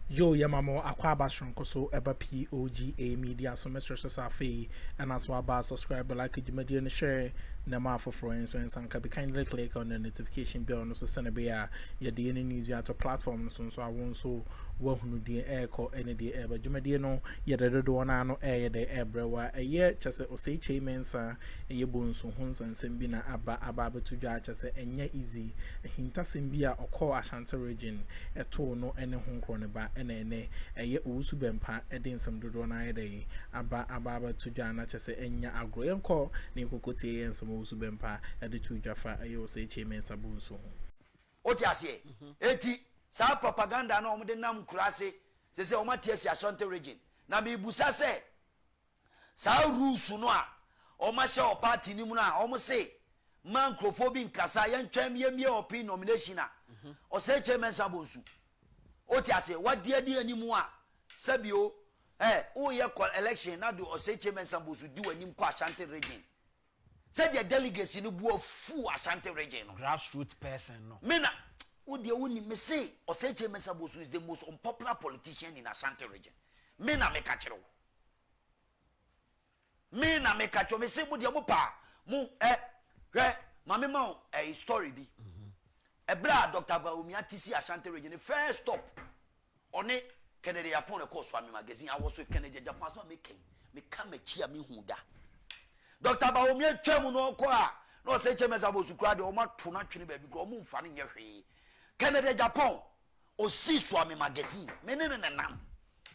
Yo, Yamamo, Aquaba Shronkoso, Eba POG Media, so Mr. Safi, and as well as subscribe, like it, media and share, Nama for friends, and some can be kindly click on the notification bell, and also send a beer, your DNA news, you have to platform, so I won't so well who the air call any day ever. Jumadiano, yet the door no air the air brewer, a year, just a Osei Chamensa, a ye bones, so Hons and Sembina, Abba to judge as a easy, a hinta Simbia or call Ashanti region, a toe no any home corner ba. Ene eye usu bempa edin sam dodo na yede aba to jana chese enya agro enko ne kokotie ensam usu bempa ede to dwafa eye Osei Chamensa bunso oti ase eti sa propaganda na omde nam kurase se omate si Ashanti region na me busa se sa rules no a omahye o party ni mu na omo se man Akufo nkasa ye ntwam ye mie opi nomination a Osei Chamensa bunso oti ase wadiadi animu a sabio o ye election na do Osei Chamensa bunso di wanim kwa Ashanti region said the delegacy no bu fu Ashanti region no grassroots person no mena wo de woni me say Osei Chamensa bunso is the most unpopular politician in Ashanti region mena me ka kire mena me ka cho me say mo de mo pa mo hwe mame ma story bi ebra Dr. Bawumia tisi Ashanti region the first stop on it Kennedy upon a course from magazine I was with Kennedy Japan so me come a chia me hu da Dr. Bawumia twam no ko a no Osei Chamensa bunso kura de o ma to na twene ba bi ko mo mfa ne nye hwe Kennedy Japan o si so me magazine me ne nam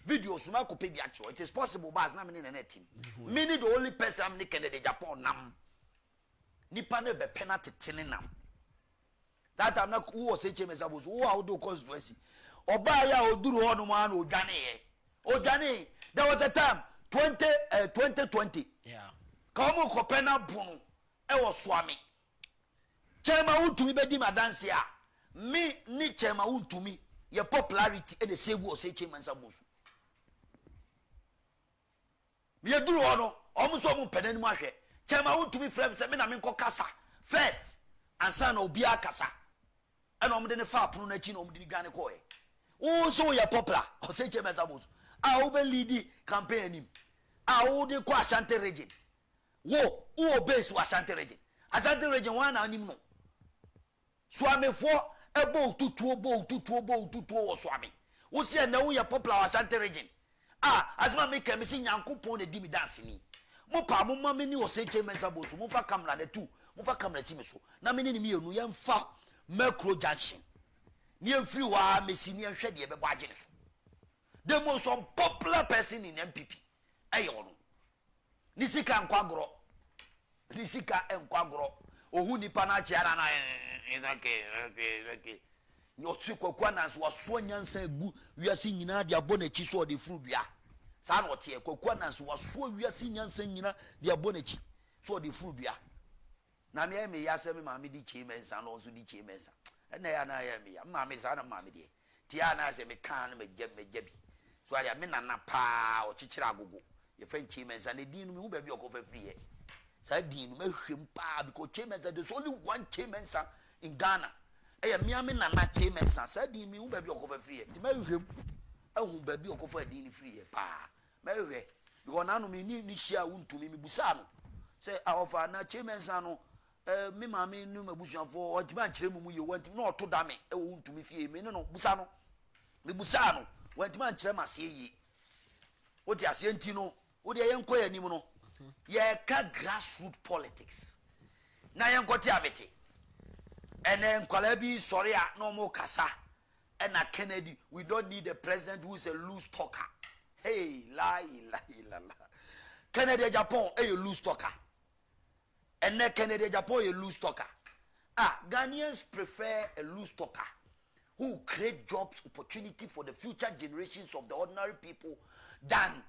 videos ma ko pe bi acho it is possible bas na me ne na team me ne the only person am ne Kennedy Japan nam nipa ne be penalty tene nam that time na who Osei Chamensa bunso who how do constituency oba ya oduru hono ma na odwane there was a time 2020 yeah ka mo ko pena bunu e wo soame chema untumi bedi madanse a me ni chema untumi ye popularity e de save Osei Chamensa bunso me duru hono omo so mo pena ni mo ahwe chema untumi frame se me na me nko kasa first ansa na obi akasa and omde ne fa pono na chi na omde ni gane ko e o so ya popular Osei Chamensa bunso a wo be lead campaign him a wo de ko Ashanti region wo base wa Ashanti region wan na anim no swamefo ebo tutuo wo swame wo se na wo ya popular wa Ashanti region asma me kan me se Nyankopon na di mi dance ni mo pa mo ma me ni Osei Chamensa bunso mo fa camera na tu mo fa camera si me so na me ni mi enu ye mfa macro junction ni free wa me si ni hwe de be bo agene so the most unpopular person in NPP ayo no nisika enkwagro ohu nipa na chiara na is okay no tsikokwa na so so nyansa gu wiase nyina de abonachi so de furu dua sa na ote kokwa na so so wiase nyansa nyina de abonachi so de furu dua na me yase me ma me di Chamensa no so di Chamensa na ya na ya me ya ma me sa na ma me de tia na se me kan me jabi so ya me na pa o chichira agogo ye fan Chamensa ne din no me ba bi okofa free ye sa din me hwem pa because Chamensa there's only one Chamensa in Ghana e ya me na Chamensa sa din me ba bi okofa free ye ti me hwem ehun ba bi okofa din free ye pa me hwe because na no me ni hia untumi me busa no say awofa na Chamensa no me mama nu mabusuafo otima nkire mu ye wanti na oto da me e wo ntumi fie me no busa no me busa no wantima nkire mase yi odi ase nti no odi yenko ya nim no ye ka grassroots politics na yenko ti amete ene nkwala bi sori a no mo kasa na Kennedy we don't need a president who is a loose talker hey la Kennedy Japan a loose talker and then Kennedy Japan a loose talker. Ghanaians prefer a loose talker who create jobs, opportunity for the future generations of the ordinary people than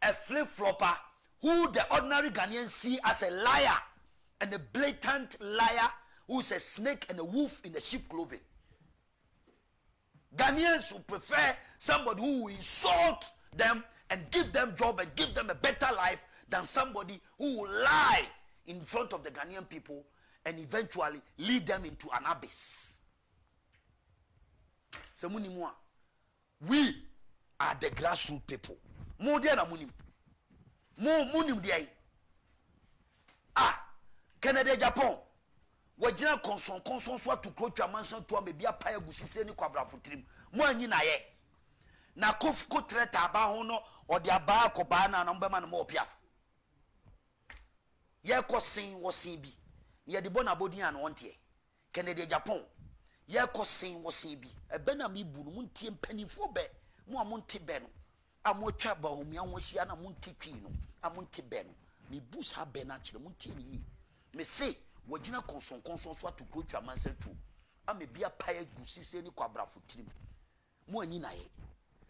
a flip-flopper who the ordinary Ghanaians see as a liar and a blatant liar who is a snake and a wolf in the sheep clothing. Ghanaians who prefer somebody who will insult them and give them job and give them a better life than somebody who will lie in front of the Ghanaian people and eventually lead them into an abyss. We the grassroots people. More than a munim. More munim day. Canada, Japan. Wajina konson so to coach a mansion to me be a pie gusisi ni kwabra futrim. Mo anyi na ye. Na kofuko treta aba hono or the aba ko ba na number man mo piaf. Ye ko sin wo sin bi. Ye de bona bodin an wonte. Canada, Japan. Ye ko sin wo sin bi. E be na mi bu no muntie mpanifo be. Mo amonte be no. Amotwa Bawumia ho hia na monte twi no. Amonte be no. Mi bu sa be na kire monte ni. Me say wajina konson so to coach a man said to ame bia paye gusisi ni kwabra futrim mo anyi na ye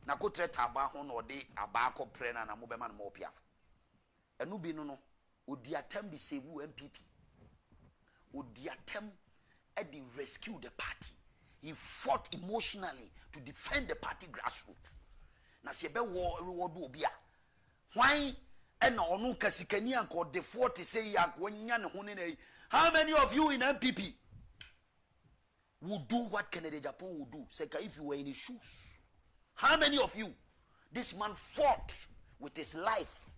na ko treta aba ho no de aba ko pre na mo be man mo piaf enu bi no odi attempt the save NPP odi attempt at the rescue the party. He fought emotionally to defend the party grassroots na se be wo reward obia why and onu kasikani anko de 40 say yanko nya ne ho ne. How many of you in NPP would do what Canada Japan would do? Say, if you were in his shoes. How many of you? This man fought with his life.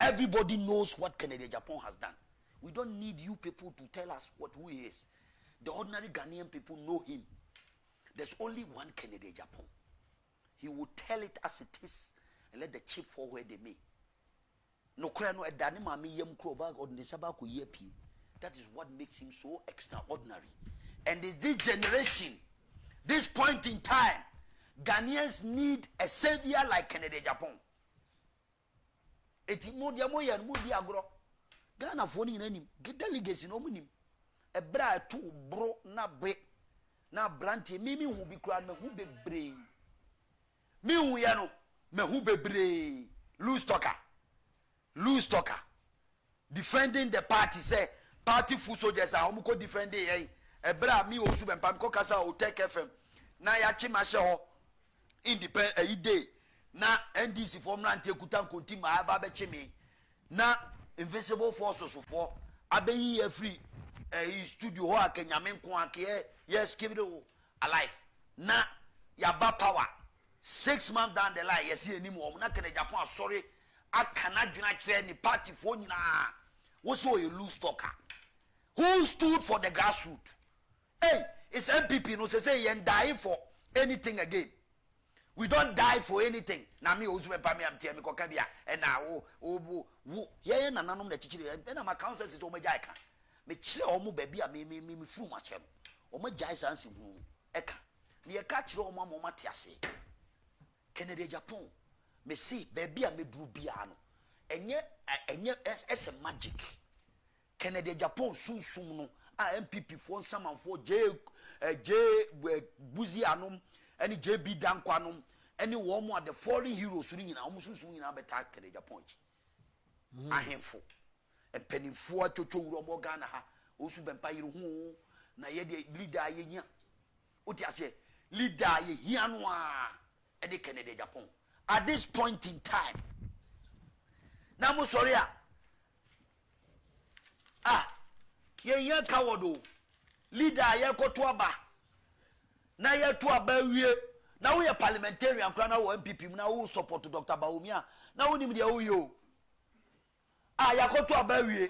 Everybody knows what Canada Japan has done. We don't need you people to tell us who he is. The ordinary Ghanaian people know him. There's only one Canada Japan. He will tell it as it is and let the chip fall where they may. No crano edani mami yem kroba on the sabako yepi. That is what makes him so extraordinary. And it's this generation, this point in time, Ghanaians need a savior like Canada Japan. Eti modia moya mudi agro. Ghana foni nanim. Get delegation no munim. E bra tu bro na bre na branti mimi hu bi kura me hu bebre. Mi hu ya no me hu bebre. Loose talker defending the party say party full soldiers are omuko defending ebra mi osu bempam ko kasa o take FM na ya chi ma she ho independent day na NDC form na ntekuta konti ma aba be chi me na invisible forces for abeyi ya free studio ho akanyame nko ake yes keep it alive na ya ba power 6 months down the line yes anymore na Canada Japan sorry akana dwena kire ni party for nyina wo so you lose talker who stood for the grassroots. Hey, it's NPP no say you die for anything again. We don't die for anything. Na me ozu me am tie me koka bia e na wo ye na nanom na chichire e na ma council is o ma jai ka me kire o mo ba bia me furu ma che no o ma jai sanse hu e ka me ye ka kire o ma te ase Canada Japan me see baby a me dru bia no enye ese magic Canada Japan sunsum no a NPP for saman for J buzi anom any JB dankwa anom any one more the foreign heroes ni na omusunsum ni na beta Canada Japan ahemfo empanifo atwotwo wuro mo Ghana ha osu bempa yire hu na ye de leader ye nya oti ase leader ye hia no a e de Canada Japan. At this point in time, now I'm sorry. Ye kawodo leader ye kotoaba. Na ye to abawie. Now we are parliamentarian kwana wo NPP na wo support Dr. Bawumia. Na wo nim de wo yo. Ya koto abawie.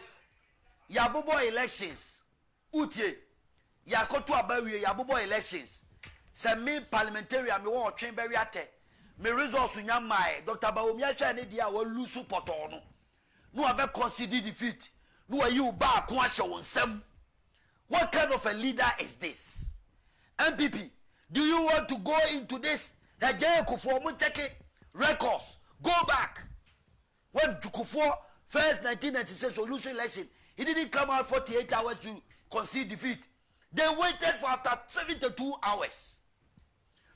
Ya bobo elections. Utie. Ya koto abawie ya bobo elections. Se me parliamentarian me wo twen bari ate. Me resource nyamai Dr. Bawumia cha ne dia wa lusu poto no no abe consider defeat no wa you ba ko ahye wonsam. What kind of a leader is this? NPP, do you want to go into this Akuffo mo take records go back when Akuffo first 1996 solution election he didn't come out 48 hours to concede defeat. They waited for after 72 hours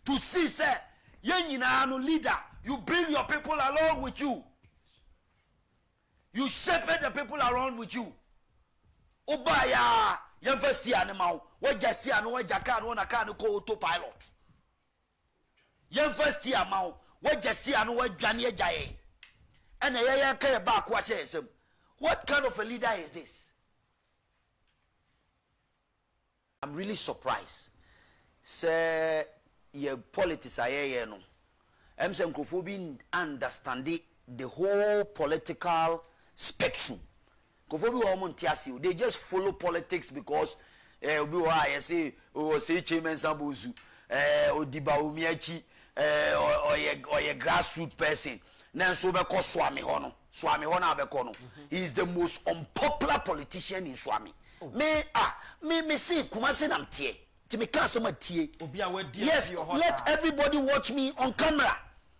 to see say no leader, you bring your people along with you. You shepherd the people around with you. Obaya, university animal, what just and what Jakan, one can call autopilot. University amount, what just and what Jania Jaye. And a care back what says him. What kind of a leader is this? I'm really surprised. Say, your politics are no. say Akuffo bi understand the whole political spectrum. Akuffo bi wo ntiase, they just follow politics because obi wa I say Osei chairman Sabosu odi Bawumia chi or grassroots person. Then so be call Swami Hono. Swami Hono Abekono. He is the most unpopular politician in Swami. Me see Kumasi nam tie. To me customer tie. Yes, let everybody watch me on camera.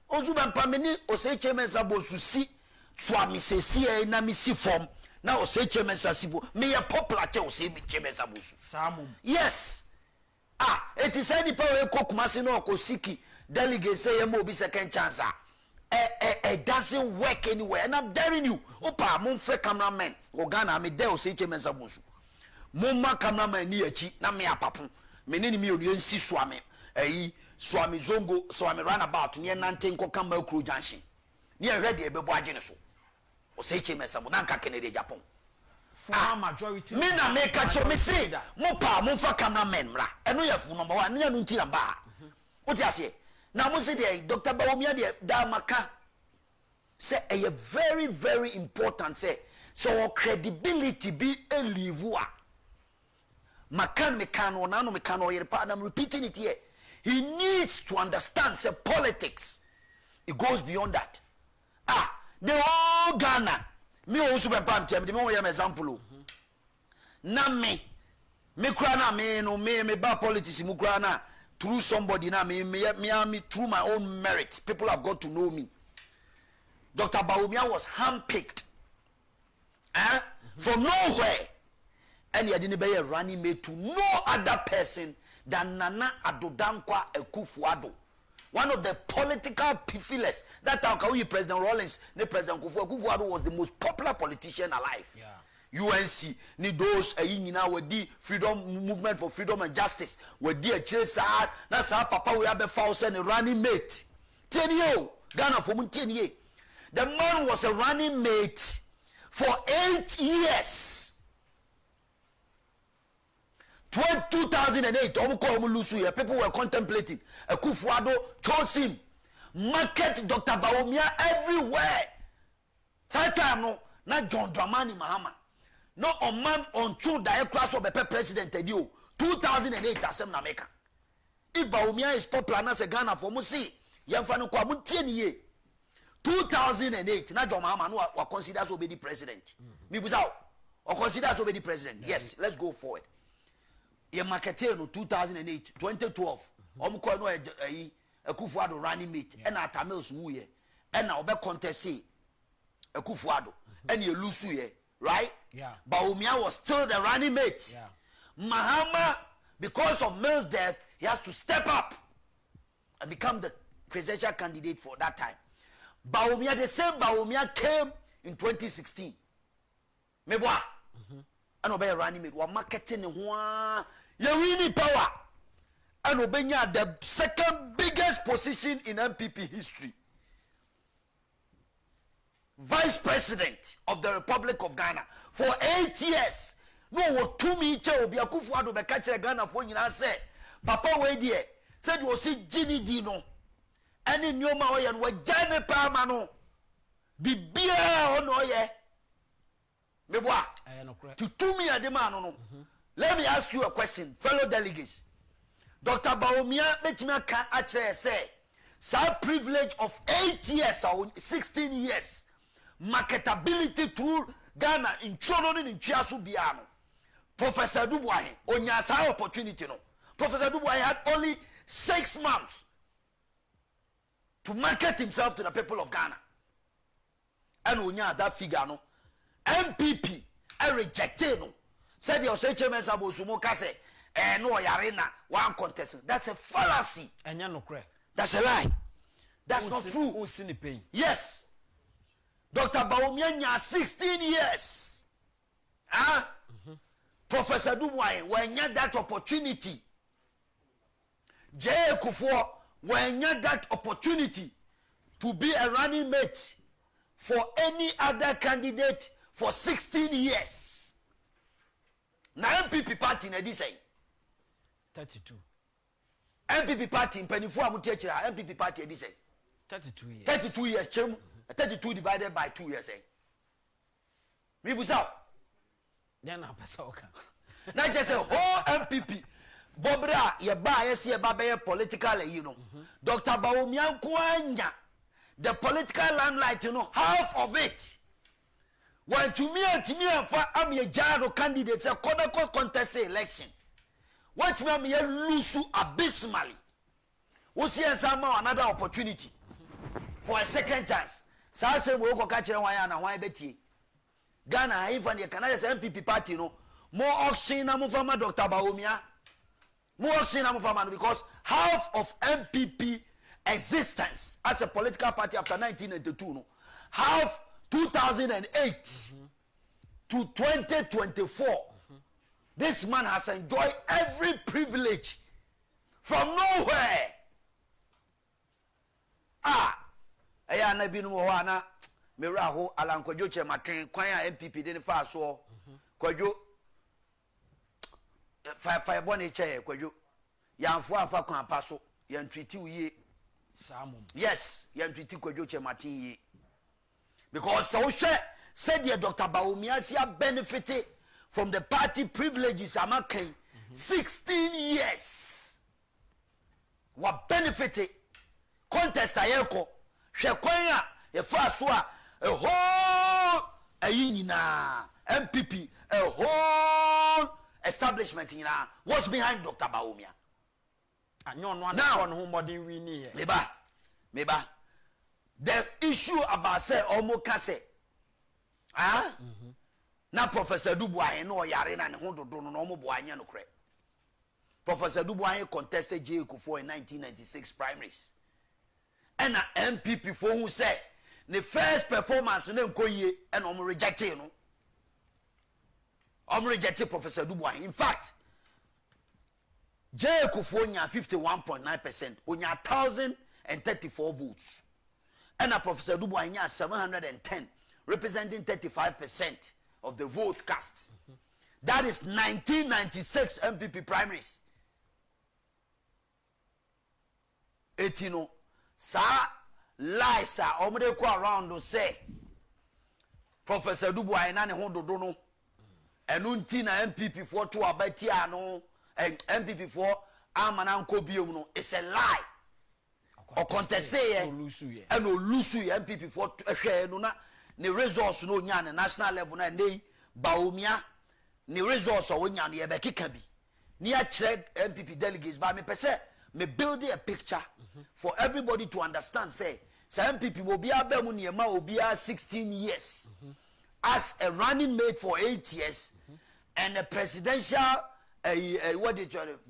Ozuba pameni Osei chairman Sabosu si Swami se si na mi si form. Now Osei chairman Sasibo me a popular Osei chairman Sabosu. Yes. It is any power Kumasi no Kosiki delegate say mo be second chance. It doesn't work anywhere, and I'm daring you. Opa, mon frère cameraman, Ogana, me there Osei chairman Sabosu. Mon cameraman ni echi na me apapu. Me ni mi onu si Swami. Swami Zongo, Swami runabout near Nanten Kokamba Crew Junction. Near ready a bebo ageneso. Osei chairman Sabosu na ka Kennedy Japan. Majority. Me na me catch me say, Mopa, mon frère cameraman mra. Eno ye fu number 1, near nunti namba. What you say? Now, I say Dr. Bawumia da maka say a very, very important say so credibility be a livua. Makan mekano nano mekano yerepa. I'm repeating it here. He needs to understand say politics. It goes beyond that. The whole Ghana. Me also be pam tem. The me yam example. Na me krana me no me ba politics mu krana. Through somebody now, me through my own merit, people have got to know me. Dr. Bawumia was handpicked from nowhere, and he didn't be a running mate to no other person than Nana Addo Akuffo. One of the political pillars that President Rawlings, President Akuffo was the most popular politician alive. Yeah. UNC ni those nyina wadi freedom movement for freedom and justice wadi a chesa na sa papa we have found a running mate 10 years Ghana for 10 years. The man was a running mate for 8 years. 2008 people were contemplating Akuffo chose him, market Dr. Bawumia everywhere. Satano na John Dramani Mahama. No man on true direct class of a president 2008 asem na meka. If Bawumia is popular as a Ghana for musi yamfano kwa mutieni ye 2008 na John Mahama no wa consider as obedi president. Mi busao or consider as obedi president. Yes, let's go forward. Ye marketing no 2008 2012 omko no Akuffo running mate and atamels wuye and na obe contest Akuffo and you lose ye. Right? Yeah. Bawumia was still the running mate. Yeah. Mahama, because of Mills' death, he has to step up and become the presidential candidate for that time. Bawumia, the same Bawumia came in 2016. Mebwa. And obey running mate. We're marketing one. You really power. And obenya the second biggest position in NPP history. Vice President of the Republic of Ghana for 8 years. No, what to me, Obi Akuffo be catch Ghana for you say, Papa, wait there. Said you see Ginny Dino. And in your Mayan were Jane Palmano. Be beer on oye. Meboa. To me, a demand. Let me ask you a question, fellow delegates. Dr. Bawumia, let me actually say, some privilege of 8 years or 16 years. Marketability through Ghana in Chono in Chiasu Biano. Professor Dubois, on your opportunity. No. Professor Dubois had only 6 months to market himself to the people of Ghana. And when you have that figure, no, NPP, I rejected no. Said the Osei chairman Sabosu Mokase, no yarena, one contestant. That's a fallacy. And you're no correct. That's a lie. That's not true. Who's in the pain? Yes. Dr. Bawumia 16 years. Professor Dubois, when you had that opportunity. Akuffo, when you had that opportunity to be a running mate for any other candidate for 16 years. Now NPP party in this 32. NPP party in Penifua Mutechira, NPP party in this 32 years. 32 years, 32 divided by 2 years. Me busa. Then I pass okay. Not just a whole MPP. Bobra, ye ba yes, ye ba political, you know. Dr. Bawumia Kwanya, the political limelight, you know, half of it. When to me and I'm a Jaro candidate, a contest election. Watch me lose abysmally. We'll see another opportunity for a second chance. So I say we go catch Wayana, why Betty? Ghana, even the Canadian NPP party, no more auction from Dr. Bawumia. More auction from because half of NPP existence as a political party after 1992, no, half 2008 to 2024. This man has enjoyed every privilege from nowhere. Eya na binu wo ana mera ho alankwajo chematen kwan a MPP de ne fa so kwajo fa bone che kwajo yanfo afa kwan paso yan treaty uye Samum. yes yan treaty kwajo chematen yi because so said the Dr. Bawumia sia benefited from the party privileges amakan 16 years what benefited contest ayeko hwe kwan a ye fa so a whole ayinina MPP a whole establishment nyina what's behind Dr. Bawumia Now, modern winning. Meba the issue about say omoka say na Professor Dubois no yare na ne ho dodo no omo boanya no kre Professor Dubois contested Akuffo in 1996 primaries and MPP for who say the first performance no nkoyie and omo rejected no omo rejected Professor Dubois. In fact Akuffo nya 51.9%, onya 1034 votes and Professor Dubois nya 710, representing 35% of the vote cast. That is 1996 MPP primaries. 18 sa lies are omde ko around to say Professor Dubois na ne ho dodo no enunti na MPP for to abatia no MPP for amana nko biom no it's a lie or contest say and no lusu MPP for hwe no na ne resource no nya na national level na nei Bawumia ne resource o nya ne be keka bi ni a kire MPP delegates ba me pese me build a picture for everybody to understand say MPP will be able to be 16 years as a running mate for 8 years and a presidential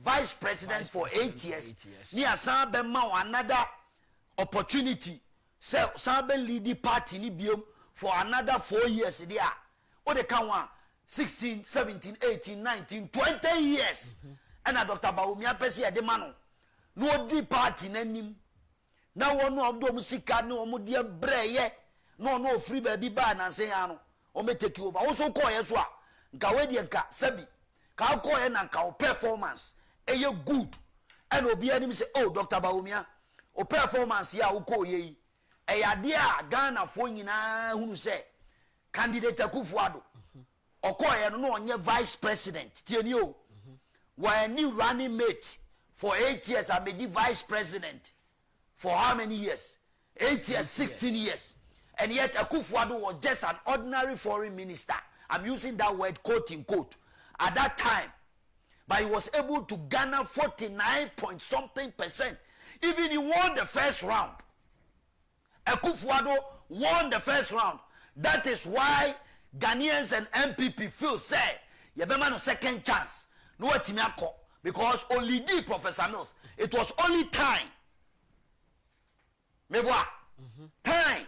vice president for 8 years. Ni asabe ma another opportunity say sabe lead the party ni biom for another 4 years there. O de kan one 16, 17, 18, 19, 20 years. And Dr. Bawumia pesi e de mano. No di party nanim. Na wonu obdo musika ne omo de breye. No free baby ba na say ano. O me take over. O so call yeso a. Nka we de nka sabi. Ka call ye na nka performance. E ye good. And obi anim say oh Dr. Bawumia. O performance ya wo call ye. E ya de a Ghana fo nyina hunu say candidate Akuffo Addo. O call ye no onye vice president. Tieni o. Why new running mate for 8 years I made the vice president for how many years? 8 years, 16 years. And yet Akuffo Addo was just an ordinary foreign minister. I'm using that word quote in quote at that time. But he was able to garner 49 point something %. Even he won the first round. Akuffo Addo won the first round. That is why Ghanaians and MPP feel say yebema no second chance. No etimiako because only the Professor Mills. It was only time. Mebwa. Time.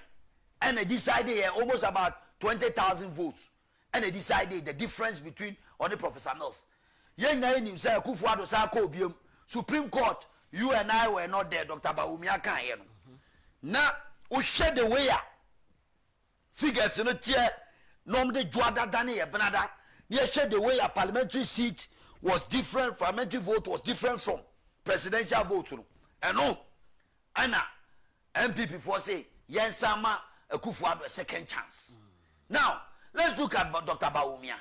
And they decided almost about 20,000 votes. And they decided the difference between only Professor Mills. Yen na him say Akuffo Addo sa ko biom. Supreme Court, you and I were not there. Dr. Bawumia kan here no. Na o share the way figures no tie nom de juada dane ye benada. Ye share the way a parliamentary seat was different, parliamentary vote was different from presidential vote. And no, Anna, NPP for say Yensama Akuffo Addo a second chance. Now let's look at Dr. Bawumia.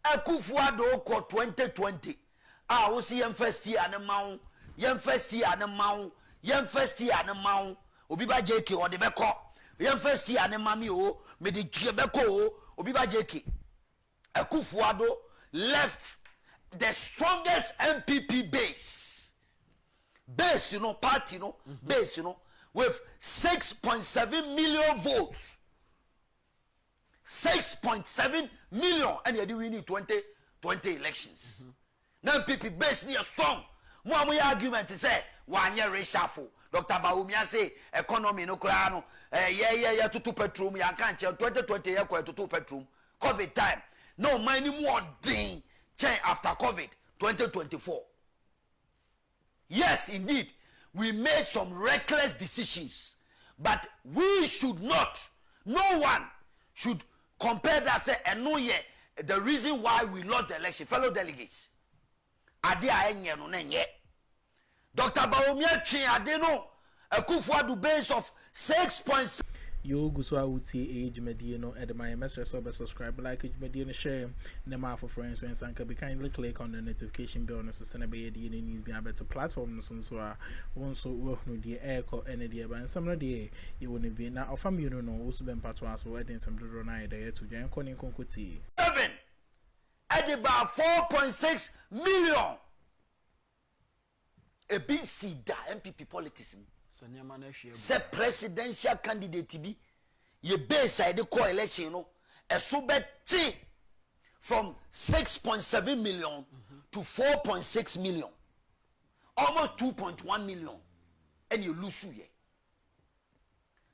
Akuffo Addo ko 2020. We see yem first year and mount, yem first year and mount, yem first year and mount. Obiba JK or the beko. Yem first year and mami o, me the beko Obiba JK. Akuffo Addo left the strongest NPP base, you know, party, you know, base, you know, with 6.7 million votes. 6.7 million, and you need 2020 elections. Now NPP base near strong. More argument is say 1 year reshuffle. Dr. Bawumia say economy no krano. Yeah, to 2 petrol. Ya can't 2020 year to 2 petrol. COVID time. No money more ding change after COVID 2024. Yes, indeed, we made some reckless decisions, but we should not. No one should compare that say and no year the reason why we lost the election, fellow delegates. Ade ayenye no nenye. Dr. Bawumia chin ade no Akuffo Addo base of 6.6. Yo guso a uti age media no edema message so be subscribe like age media no share nema for friends when sanka be kindly click on the notification bell no so send be the news be better platform no so a won so wo no the air call any the ban some no the you won be na ofam you no also be part was wedding some do na there to join konin konkoti 7 at about 4.6 million a BC da MPP politics. Say presidential candidate be ye base side the co-election, you know, a subet from 6.7 million to 4.6 million, almost 2.1 million, and you lose you.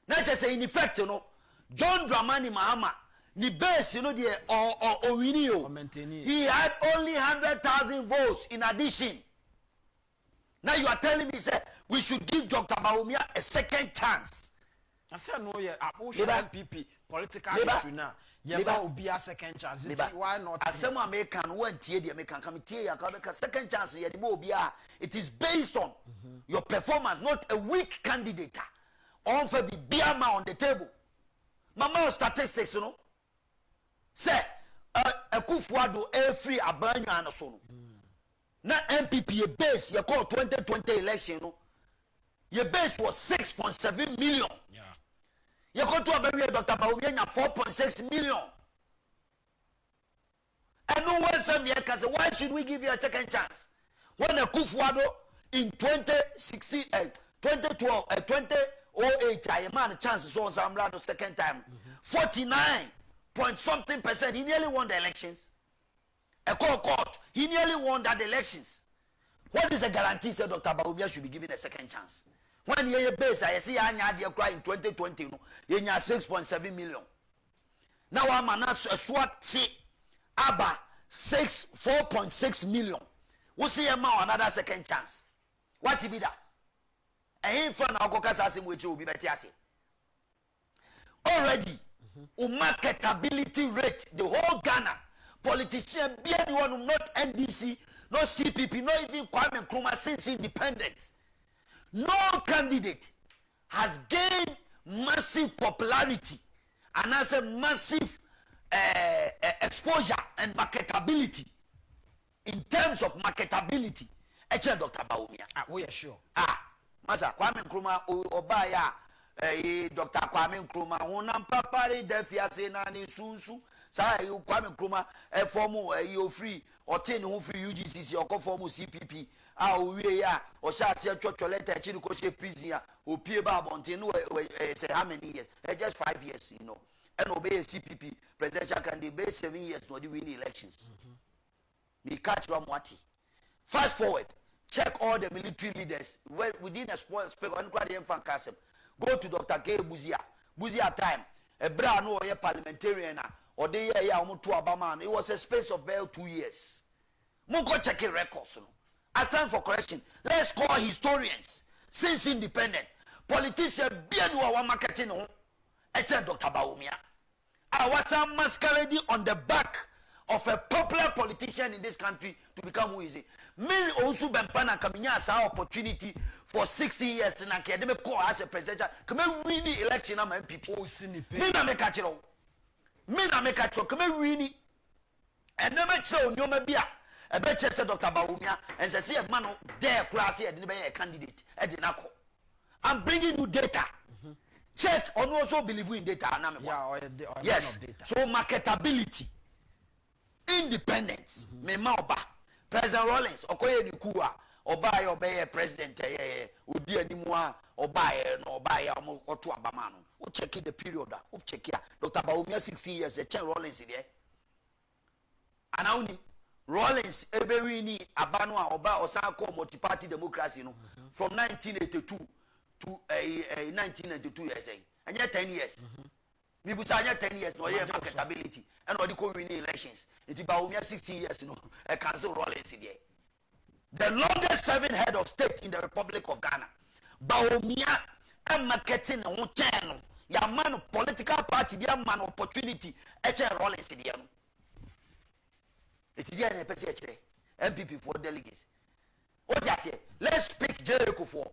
Not just say in effect, you know, John Dramani Mahama, the base, you know, the or he had only 100,000 votes in addition. Now you are telling me, sir, we should give Dr. Bawumia a second chance. I said no, yeah, NPP political issue now. Yeah, will be a second chance. Why not? As some American went here, the American committee, a second chance. It is based on your performance, not a weak candidate. On for the Biama on the table. Mama statistics, you know. Say, Akuffo Addo every abanya and so. Na NPP your base you call 2020 election no your base was 6.7 million. Yeah. You go to a very Dr. Bawumia 4.6 million. And no one said say why should we give you a second chance? When Akuffo Addo in 2016 2012 2008 I man a chance so some the second time 49 point something percent he nearly won the elections. A court, he nearly won that elections. What is the guarantee that Dr. Bawumia should be given a second chance? When you base, I see Anya cry in 2020, you 6.7 million. Now I'm not a SWAT Abba 4.6 million. We'll see another second chance. What to be that? And in front of Caucus, which will be better. Already, marketability rate, the whole Ghana. Politician, be anyone, not NDC, no CPP, not even Kwame Nkrumah since independence. No candidate has gained massive popularity and has a massive exposure and marketability. In terms of marketability, Dr. Bawumia. We are sure. Masa Kwame Nkrumah Obaya, Dr. Kwame Nkrumah, Honam Papari, Defiase Nani Sunsu. Say you Kwame Nkrumah form you free or 10 who free UGCC or form CPP we ya or shall see a church letter chino prison or peer babontin say how many years? Just 5 years, you know. And obey a CPP presidential candidate 7 years not win elections. Me catch Ramwati. Fast forward, check all the military leaders within a sport on fan Kasem. Go to Dr. Kyei Buzia time. A brown no parliamentarian. Or the year to Obama, it was a space of about 2 years. Mungo check a records. As time for correction, let's call historians since independent. Politicians be our marketing on Dr. Bawumia. I was masquerading on the back of a popular politician in this country to become who is it. me also bempana kaminya sa opportunity for 16 years na ke de me call as a presidential come win the election am MPP me na me ka kiro come win and na me kiro nyoma bia e be che Dr. Bawumia and say e man there class here de be a candidate e de na ko. I'm bringing you data. Check on also believe in data. Yes. So marketability, independence. Me maoba. President Rawlings. Okoye ni kuwa. Obaye obeye president. Udi animwa. Obaye no obaye otu abamano. U check the period. U check ya. Dr. Bawumia 16 years. The check Rawlings in there. Anauni Rawlings eberini abanwa oba osanko multi-party democracy no from 1982. To 1992 years, and yet 10 years. We would say 10 years, no marketability, and all the winning elections. It's about 16 years, a council Rawlings in there. The longest serving head of state in the Republic of Ghana. Bawumia and marketing on channel. Ya man political party, ya man opportunity, Rawlings in there. It is here MPP for delegates. What I say? Let's pick Akufo.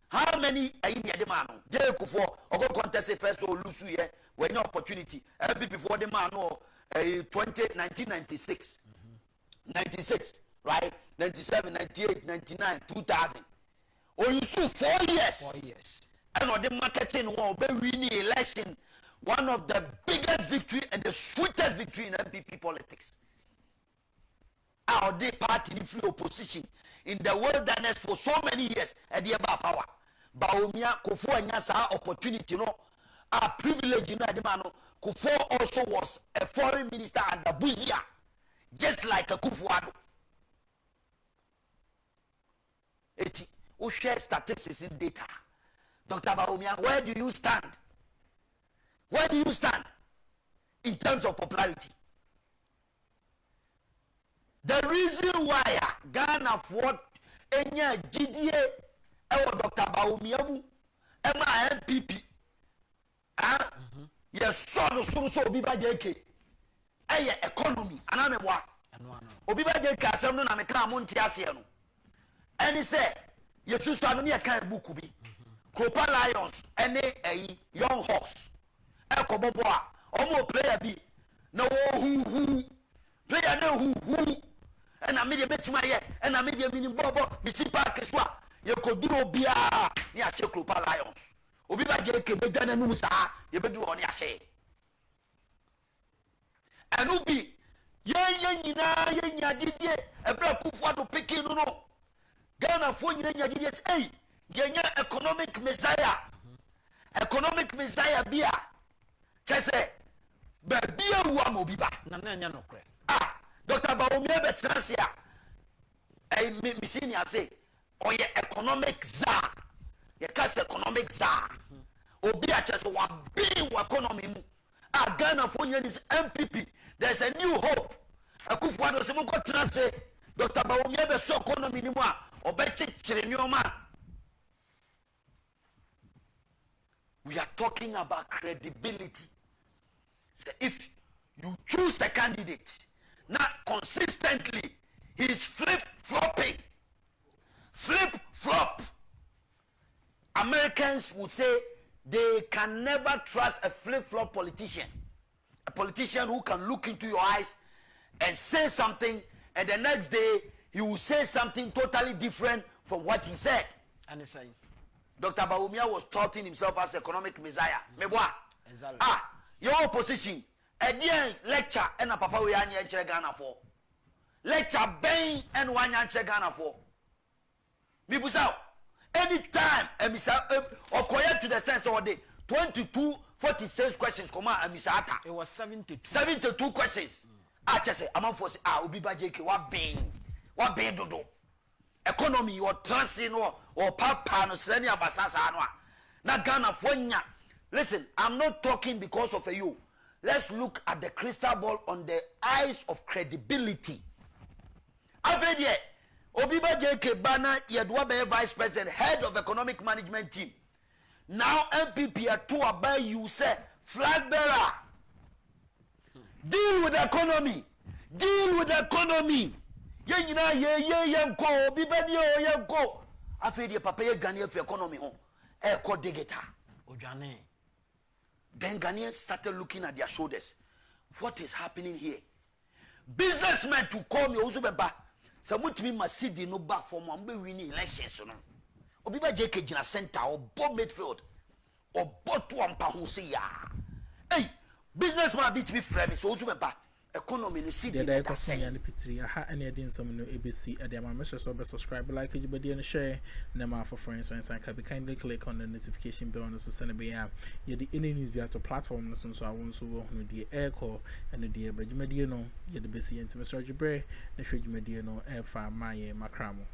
How many are in the man? Akufo or go contest first or lose here when your opportunity. MPP for the man or 1996, 96, right? 97, 98, 99, 2000. Or you see 4 years. 4 years. And on the marketing war, be winning election, one of the biggest victory and the sweetest victory in NPP politics. Our day party in free opposition in the wilderness for so many years at the about power. Bawumia Kufu anya opportunity no a privilege no ademano. Kufu also was a foreign minister under Buzia, just like Akuffo Addo. Eti who share statistics in data. Dr. Bawumia, where do you stand? Where do you stand in terms of popularity? The reason why Ghana fought enya GDA Dr. Bawumia mu NPP yes so obi ba JK economy aname boa obi ba JK asem no na me kan mo ntiase no eni say yesu so anu ne kan book bi Kropa Lions ene young horse ekobobo a omo player bi na hu player na hu and I made a bit to my head, and I made a mini bobo, Missy Park as well. You could do Bia, near Kropa Lions. Obiba Jake, but then a Nusa, you better do on your say. And Ubi, did ye, a black Akuffo to pick in no. Ghana for you, hey, Yenya economic messiah. Economic messiah beer. Chase, but beer wamo biba. Nana no crack. Dr. Bawumia betrasia misini ase or ye economic czar ye cast economic czar obi a chese wa being economy mu Ghana for MPP there's a new hope Akuffo Addo se mo ko trase Dr. Bawumia be so economy ni mu a obechichire nyoma. We are talking about credibility. So if you choose a candidate not consistently, he's flip-flopping. Flip-flop. Americans would say they can never trust a flip-flop politician. A politician who can look into your eyes and say something, and the next day he will say something totally different from what he said. And it's saying, Dr. Bawumia was touting himself as economic messiah. Exactly. Your opposition. Again, lecture and a papa we are near Ghana for. Lecture bang and one year Ghana for. Mibusa, anytime, and Mr. Or correct to the sense of the 46 questions, come on, and Mr. Ata. It was 72 questions. I just say, I'm for Ubiba JK, what bang do? Economy or transit or papa no Srenia Basasa. Na Ghana for nya. Listen, I'm not talking because of you. Let's look at the crystal ball on the eyes of credibility. After Obiba JK Bana Yedwabe Vice President, head of economic management team. Now MPP are two about you say flag bearer. Deal with the economy. Deal with the economy. Ye nyina ye yenko bi bani o yenko. Afi de papa ye Ghanaian for economy ho. E ko digita. Odwane. Then Ghanaians started looking at their shoulders. What is happening here? Businessmen to call me also bemba. Samutimi masidi no back for mo mbe winning elections no. Obi ba JK Gina Center or bomb midfield or botu ampa ho se ya. Hey, businessman be to be friend so also bemba. Economy no see the data say and pitri ha any edin some no ABC and the make sure so subscribe like everybody and share na ma for friends and can be kindly click on the notification bell on so send be ye the any news be at the platform so I won so no the air call and the Bawumia no ye the besi intimate surgery bre na hwedwumadie no e fa maye makramo